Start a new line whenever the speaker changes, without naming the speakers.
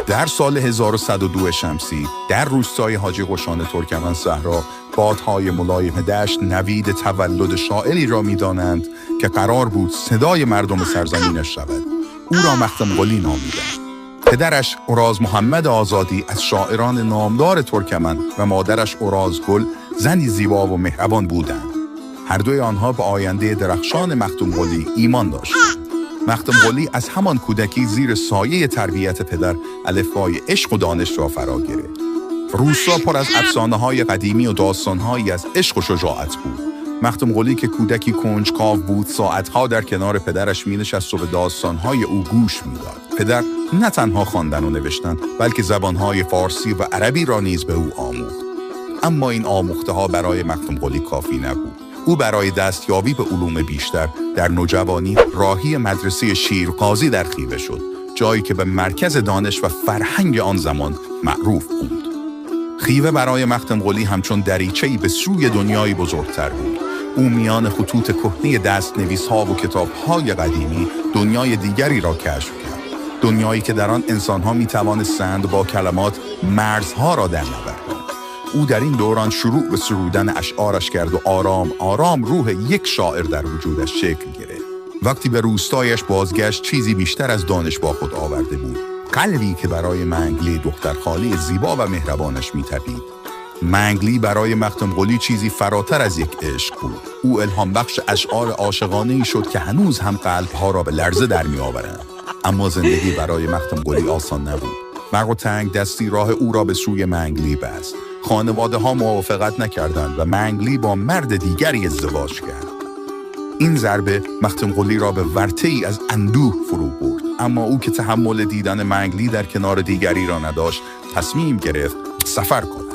در سال 1102 شمسی در روستای حاجی قشان ترکمن صحرا بادهای ملایم دشت نوید تولد شاعری را می‌دانند که قرار بود صدای مردم سرزمینش شود. او را مختم قلی نامیدند. پدرش اراز محمد آزادی از شاعران نامدار ترکمن و مادرش اراز گل زنی زیبا و مهربان بودند. هر دوی آنها به آینده درخشان مختم قلی ایمان داشتند. مختم قلی از همان کودکی زیر سایه تربیت پدر الفبای عشق و دانش را فرا گرفت. روستا پر از افسانه‌های قدیمی و داستان‌هایی از عشق و شجاعت بود. مختم قلی که کودکی کنجکاو بود ساعتها در کنار پدرش می‌نشست و به داستان‌های او گوش می‌داد. پدر نه تنها خواندن و نوشتن بلکه زبان‌های فارسی و عربی را نیز به او آموخت. اما این آموخته‌ها برای مختم قلی کافی نبود. او برای دستیابی به علوم بیشتر در نوجوانی راهی مدرسه شیرقاضی در خیوه شد، جایی که به مرکز دانش و فرهنگ آن زمان معروف بود. خیوه برای مختم قلی همچون دریچه‌ای به سوی دنیای بزرگتر بود. او میان خطوط کهنه دست‌نویس‌ها و کتاب‌های قدیمی دنیای دیگری را کشف کرد. دنیایی که در آن انسان‌ها می‌توانستند با کلمات مرزها را درنوردند. او در این دوران شروع به سرودن اشعارش کرد و آرام آرام روح یک شاعر در وجودش شکل گرفت. وقتی به روستایش بازگشت چیزی بیشتر از دانش با خود آورده بود. قلبی که برای منگلی دخترخاله زیبا و مهربانش می‌تپید. منگلی برای مختم قلی چیزی فراتر از یک عشق بود. او الهام بخش اشعار عاشقانه‌ای شد که هنوز هم قلب‌ها را به لرزه در می‌آورند. اما زندگی برای مختم قلی آسان نبود. مرگ و تنگ دستی راه او را به سوی منگلی بست. خانواده‌ها موافقت نکردند و منگلی با مرد دیگری ازدواج کرد. این ضربه مختم قلی را به ورطه‌ای از اندوه فرو برد. اما او که تحمل دیدن منگلی در کنار دیگری را نداشت، تصمیم گرفت سفر کند.